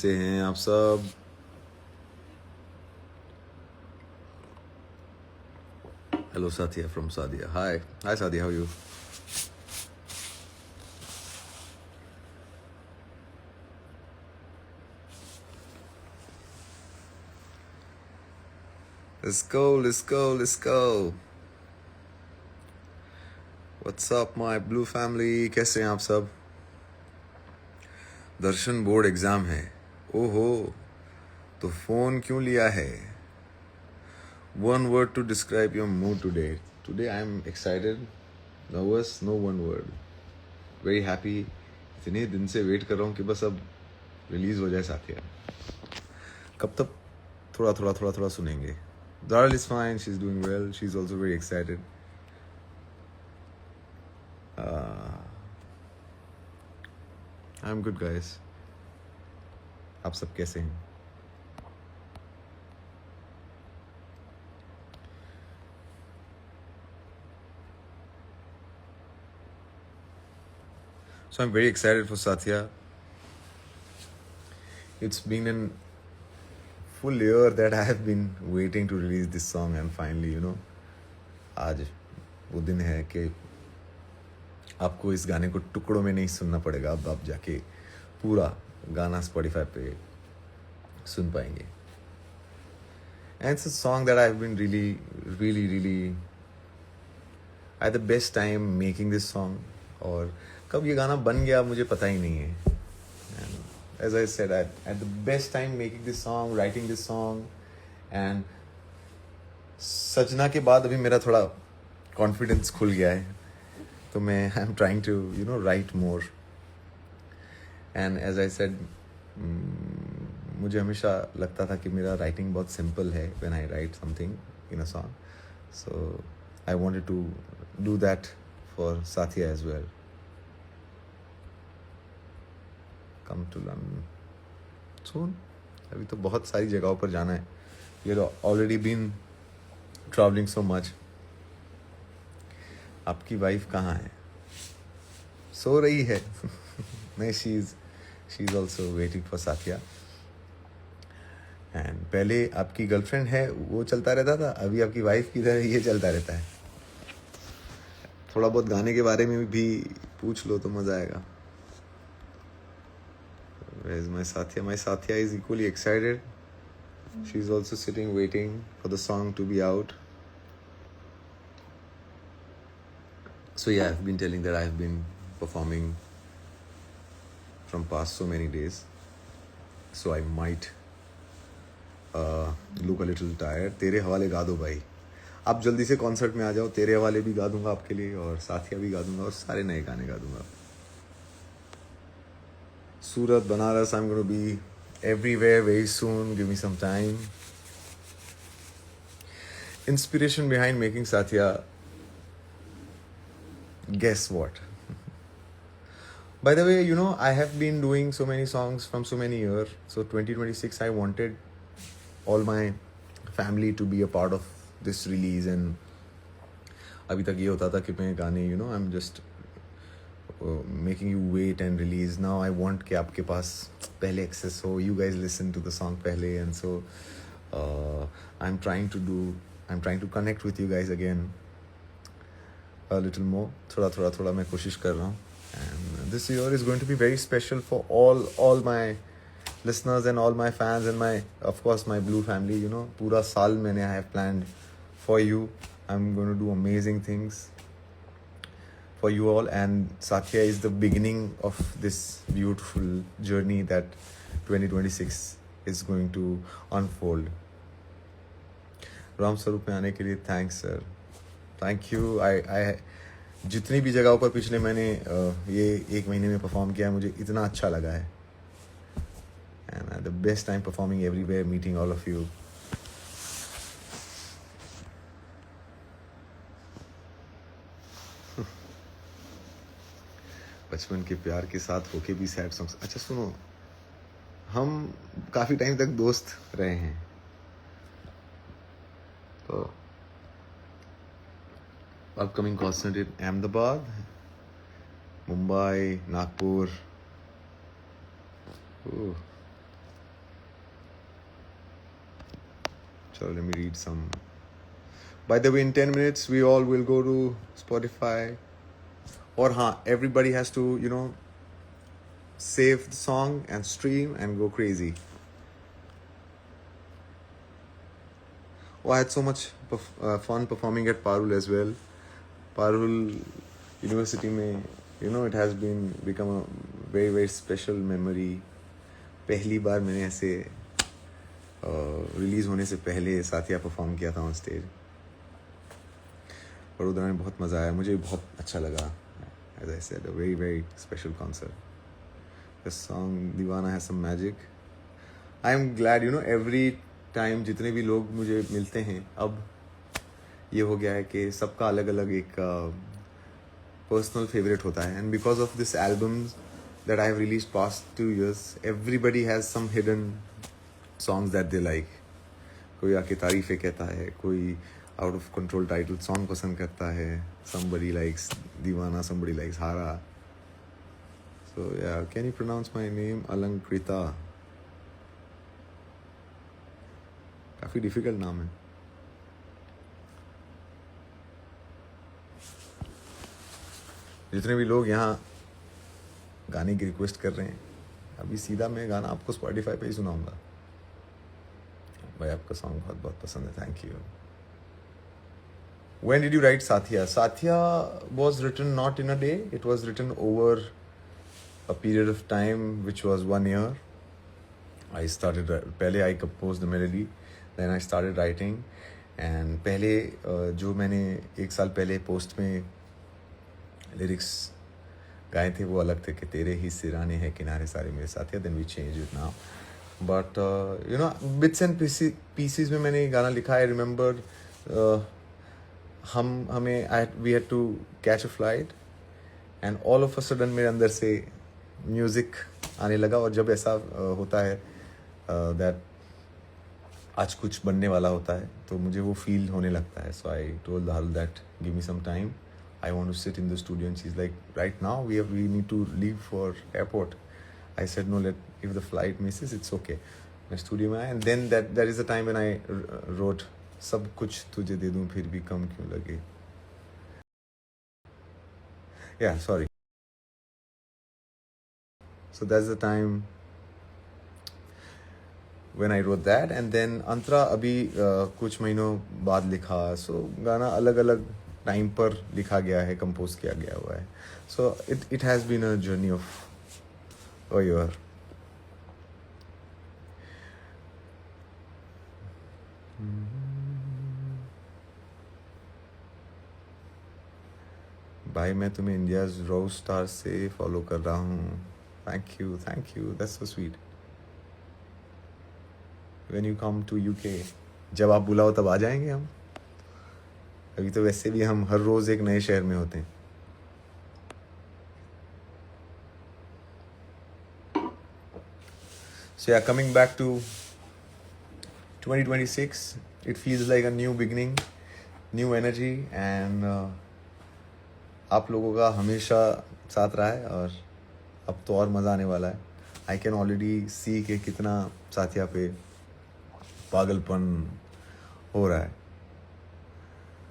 कैसे हैं आप सब? Hello Satya from Sadia. Hi Sadia, how are you? Let's go. What's up my blue family? कैसे हैं आप सब? दर्शन बोर्ड एग्जाम है. ओहो, तो फोन क्यों लिया है? One word to describe your mood today. Today I am excited, nervous, no one word. Very happy. इतने दिन से वेट कर रहा हूँ कि बस अब रिलीज हो जाए साथिया. कब तक थोड़ा सुनेंगे. Daryl is fine, she's doing well, she's also very excited. I'm good guys. आप सब कैसे हैं? So I'm very excited for Satya. It's been a full year that I have been waiting to release this song and finally, आज वो दिन है कि आपको इस गाने को टुकड़ों में नहीं सुनना पड़ेगा. अब आप जाके पूरा गाना Spotify पे सुन पाएंगे. And it's a song that I've been really I had the best time making this song. और कब ये गाना बन गया मुझे पता ही नहीं है. And as I said, I had the best time making this song, writing this song. And सजना के बाद अभी मेरा थोड़ा कॉन्फिडेंस खुल गया है. तो मैं I am trying to write more. And as I said, मुझे हमेशा लगता था कि मेरा राइटिंग बहुत सिंपल है when I write something in a song. So I wanted to do that for Saathiya as well. Come to learn soon. अभी तो बहुत सारी जगहों पर जाना है. We have already been travelling so much. आपकी वाइफ कहाँ है? सो रही है. नहीं, she is also waiting for Saathiya. And पहले आपकी गर्लफ्रेंड है वो चलता रहता था, अभी आपकी वाइफ किधर है ये चलता रहता है. थोड़ा बहुत गाने के बारे में भी पूछ लो तो मजा आएगा. Where is my Satya? My Satya is equally excited. She is also sitting waiting for the song to be out. So yeah, I've been telling that I've been performing from past so many days. So I might look a little tired. तेरे हवाले गा दो भाई. आप जल्दी से concert में आ जाओ. तेरे हवाले भी गा दूंगा आपके लिए और साथिया भी गा दूंगा और सारे नए गाने गा दूंगा. सूरत, Banaras, I'm going to be everywhere very soon. Give me some time. Inspiration behind making Satya. Guess what? By the way, I have been doing so many songs from so many years. So 2026, I wanted all my family to be a part of this release. And अभी तक ये होता था कि मैं गाने, I'm just making you wait and release. Now I want कि आपके पास पहले access हो. You guys listen to the song पहले. And so I'm trying to connect with you guys again a little more. थोड़ा मैं कोशिश कर रहा हूँ. And this year is going to be very special for all my listeners and all my fans and of course my blue family. पूरा साल मैंने I have planned for you. I'm going to do amazing things for you all, and Satya is the beginning of this beautiful journey that 2026 is going to unfold. Ram Swaroop में आने के लिए thanks sir. Thank you. आई जितनी भी जगहों पर पिछले मैंने ये एक महीने में परफॉर्म किया है, मुझे इतना अच्छा लगा है. And the best time performing everywhere, meeting all of you. बचपन के प्यार के साथ होके भी सैड सॉन्ग्स. अच्छा सुनो, हम काफ़ी टाइम तक दोस्त रहे हैं. तो upcoming concert in Ahmedabad, Mumbai, Nagpur. So let me read some. By the way, in 10 minutes we all will go to Spotify. Or everybody has to, save the song and stream and go crazy. I had so much fun performing at Parul as well. Parul University में, it has become a very very special memory. पहली बार मैंने ऐसे release होने से पहले साथिया perform किया था on stage. Vadodara में बहुत मज़ा आया, मुझे बहुत अच्छा लगा. As I said, a very very special concert. The song Deewana has some magic. I am glad, every time जितने भी लोग मुझे मिलते हैं, अब ये हो गया है कि सबका अलग अलग एक पर्सनल फेवरेट होता है. And because of this albums that I have released past 2 years, everybody has some hidden songs that they like. कोई आके तारीफ़ें कहता है, कोई out of control title song पसंद करता है. Somebody likes Deewana, somebody likes Hara. So yeah, can you pronounce my name? Alankrita. काफ़ी difficult नाम है. जितने भी लोग यहाँ गाने की रिक्वेस्ट कर रहे हैं, अभी सीधा मैं गाना आपको स्पॉटिफाई पे ही सुनाऊंगा. भाई आपका सॉन्ग बहुत बहुत पसंद है. Thank you. When did you write Satya? Satya was written not in a day. It was written over a period of time which was 1 year. I started, पहले I composed the melody, then I started writing. And पहले जो मैंने 1 साल पहले post में lyrics गाए थे वो अलग थे कि तेरे ही सिराने हैं किनारे सारे मेरे साथिया. Then we changed it now. But bits and pieces में मैंने गाना लिखा. I remember we had to catch a flight and all of a sudden मेरे अंदर से म्यूज़िक आने लगा. और जब ऐसा होता है that आज कुछ बनने वाला होता है तो मुझे वो फील होने लगता है. So I told Dharu that give me some time. I want to sit in the studio. And she's like, right now we need to leave for airport. I said no, if the flight misses it's okay. मैं studio में आया and then that is the time when I wrote सब कुछ तुझे दे दूं फिर भी कम क्यों लगे. Yeah, sorry. So that's the time when I wrote that. And then अंतरा अभी कुछ महीनों बाद लिखा. So गाना अलग अलग टाइम पर लिखा गया है, कंपोज किया गया हुआ है. So it has been a journey of a year. भाई मैं तुम्हें इंडियाज़ रॉ स्टार से फॉलो कर रहा हूँ. Thank you, that's so sweet. When you come to UK, जब आप बुलाओ तब आ जाएंगे हम. अभी तो वैसे भी हम हर रोज़ एक नए शहर में होते हैं. So yeah, coming back to 2026, it feels like a new beginning, new energy. And आप लोगों का हमेशा साथ रहा है और अब तो और मज़ा आने वाला है. आई कैन ऑलरेडी सी कि कितना साथिया पे पागलपन हो रहा है.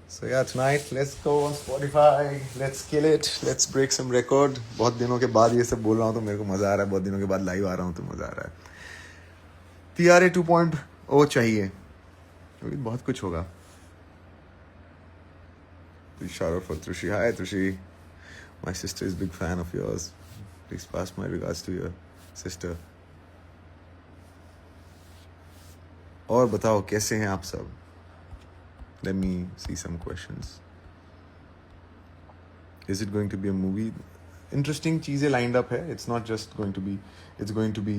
So yeah, tonight let's go on Spotify, let's kill it, let's break some record. बहुत दिनों के बाद ये सब बोल रहा हूँ तो मेरे को मज़ा आ रहा है. बहुत दिनों के बाद लाइव आ रहा हूँ तो मज़ा आ रहा है. TRA 2.0 चाहिए, क्योंकि बहुत कुछ होगा. Shout out for Trushi. Hi Trushi, my sister is a big fan of yours. Please pass my regards to your sister. और बताओ कैसे हैं आप सब? Let me see some questions. Is it going to be a movie? Interesting चीज़ें lined up है. It's not just going to be. It's going to be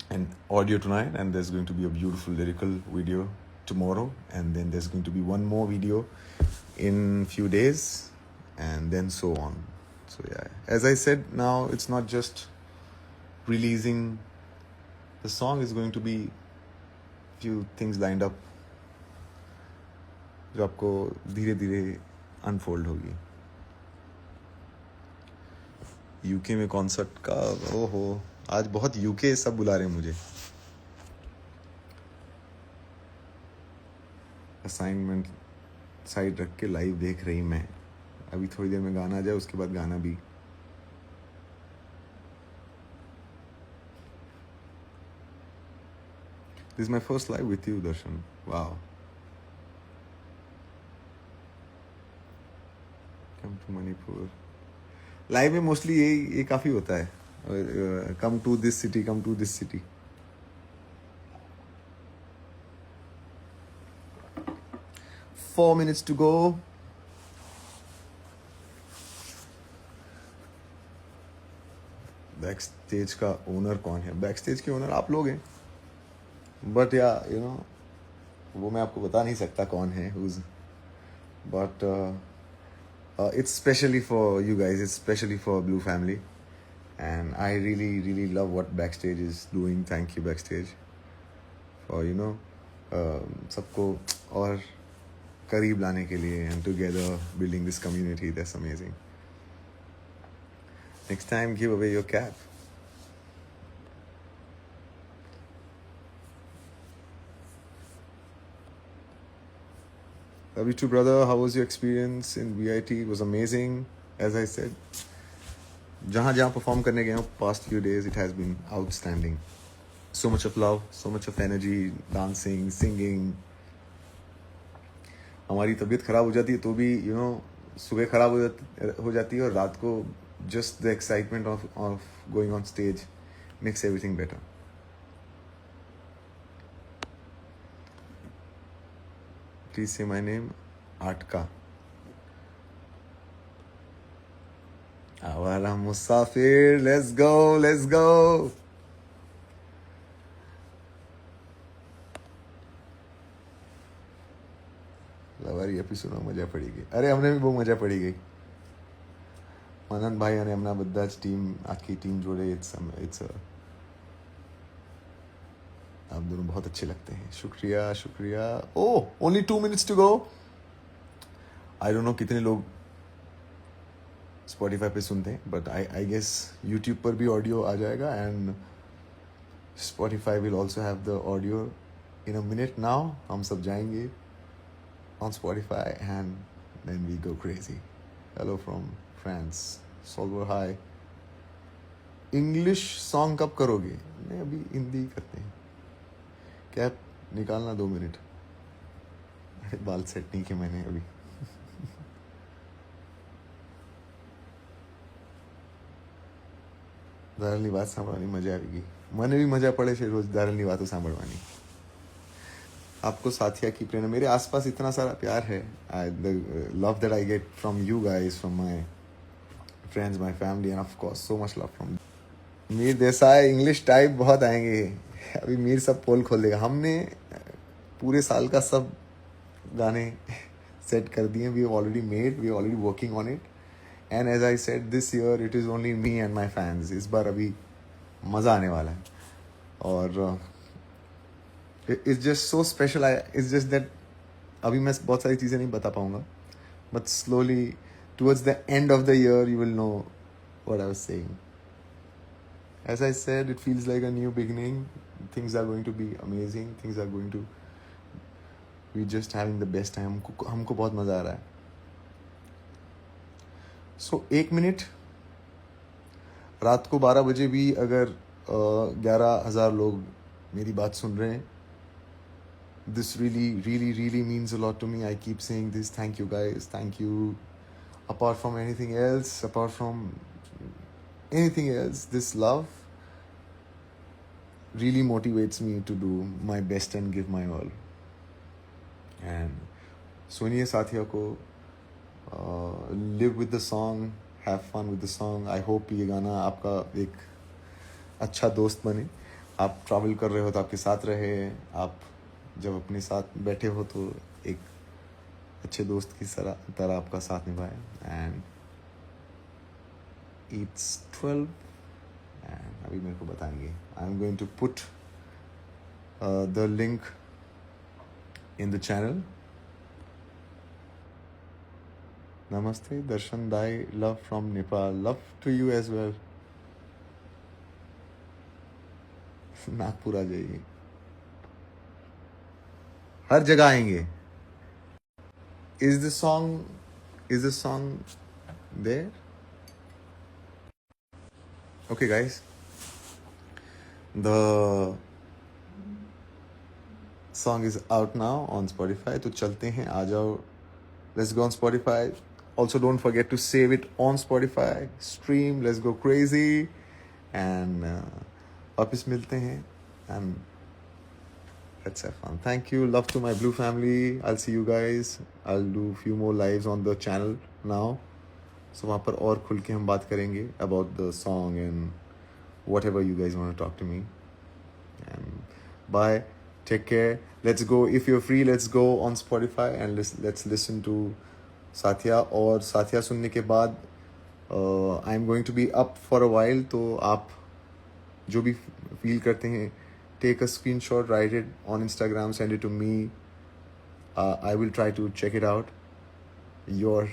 an audio tonight, and there's going to be a beautiful lyrical video tomorrow, and then there's going to be one more video in few days, and then so on. So yeah, as I said, now it's not just releasing the song. Is going to be few things lined up जो आपको धीरे धीरे unfold होगी. UK में concert का ओहो, आज बहुत यूके सब बुला रहे हैं मुझे. असाइनमेंट साइड रख के लाइव देख रही मैं। अभी थोड़ी देर में गाना आ जाए, उसके बाद गाना भी। This is my first live with you Darshan. Wow, come to Manipur. Live में मोस्टली ये काफी होता है, come to this city, come to this city. Four minutes to go. Backstage का ओनर कौन है? बैक स्टेज के ओनर आप लोग हैं, बट या यू नो वो मैं आपको बता नहीं सकता कौन है, but it's specially for you guys, it's specially for Blue family, and I really love what Backstage is doing. Thank you Backstage for सबको और करीब लाने के लिए, and together building this community. That's amazing. Next time give away your cap. Love you too, brother. How was your experience in VIT? It was amazing. As I said, जहाँ perform करने गए हूँ past few days, it has been outstanding. So much of love, so much of energy, dancing, singing. हमारी तबीयत खराब हो जाती है तो भी सुबह खराब हो जाती है, और रात को just the excitement of going on stage makes everything better. Please say my name. Atka. Awara Musafir. Let's go. Let's go. लवारी एपिसोड में मजा पड़ी गई। अरे हमने भी बहुत मजा पड़ी गई। मनन भाई અને એમના બધા જ ટીમ, આખી ટીમ જોડે इट्स आप दोनों बहुत अच्छे लगते हैं। शुक्रिया शुक्रिया। Oh, only 2 minutes to go. I don't know कितने लोग स्पॉटिफाई पे सुनते हैं, बट आई गेस यूट्यूब पर भी ऑडियो आ जाएगा, and Spotify will also have the audio in a minute. Now हम सब जाएंगे on Spotify and then we go crazy. Hello from France. Solver hi. English song कब करोगे? नहीं, अभी हिंदी करते हैं। कैप निकालना 2 मिनट। अरे बाल सेट नहीं किए मैंने अभी। ધારેલી વાત સાંભળવાની મજા આવી ગઈ। મને भी મજા પડે છે રોજ ધારેલી વાતો સાંભળવાની। आपको साथिया की प्रेरणा, मेरे आसपास इतना सारा प्यार है। The love that I get from you guys, from my friends, my family, end of course so much love from Mir Desai. English type बहुत आएंगे अभी। मीर सब पोल खोल देगा। हमने पूरे साल का सब गाने सेट कर दिए। We already made, we already working on it, and as I said this year it is only me and my fans. इस बार अभी मज़ा आने वाला है, और it's just so special. It's just that अभी मैं बहुत सारी चीज़ें नहीं बता पाऊँगा, but slowly towards the end of the year you will know what I was saying. As I said, it feels like a new beginning. Things are going to be amazing. Things are going to be just having the best time. हमको बहुत मज़ा आ रहा है। So 1 minute, रात को 12 बजे भी अगर 11,000 लोग मेरी बात सुन रहे हैं, this really means a lot to me. I keep saying this. Thank you guys. Thank you. Apart from anything else, apart from anything else, this love really motivates me to do my best and give my all. And सुनिए साथियों को, live with the song, have fun with the song. I hope ये गाना आपका एक अच्छा दोस्त बने। आप ट्रैवल कर रहे हो तो आपके साथ रहे, आप जब अपने साथ बैठे हो तो एक अच्छे दोस्त की तरह आपका साथ निभाए। एंड इट्स 12 एंड अभी मेरे को बताएंगे। I am going to put the link in the channel. नमस्ते दर्शन दाई, love from Nepal. Love to you as well. Nagpur आ जाइए, हर जगह आएंगे। Is the song there? Okay, guys. The song is out now on Spotify. तो चलते हैं, आ जाओ. Let's go on Spotify. Also, don't forget to save it on Spotify. Stream. Let's go crazy. And वापस मिलते हैं. And let's have fun. Thank you. Love to my Blue family. I'll see you guys. I'll do a few more lives on the channel now. So वहाँ पर और खुल के हम बात करेंगे about the song and whatever you guys want to talk to me. And bye. Take care. Let's go. If you're free, let's go on Spotify and let's listen to Satya. और साथिया सुनने के बाद I'm going to be up for a while. तो आप जो भी feel करते हैं, take a screenshot, write it on Instagram, send it to me. I will try to check it out. Your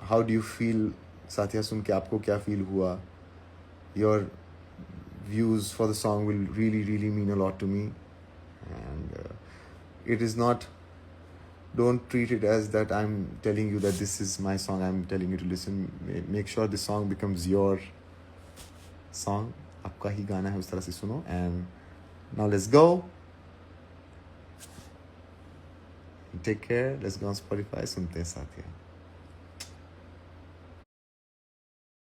how do you feel? Satya सुन के आपको क्या feel हुआ? Your views for the song will really, really mean a lot to me. And it is not, don't treat it as that I'm telling you that this is my song, I'm telling you to listen. Make sure the song becomes your song. आपका ही गाना है, उस तरह से सुनो. And now let's go. Take care. Let's go on Spotify. सुनते हैं साथिया.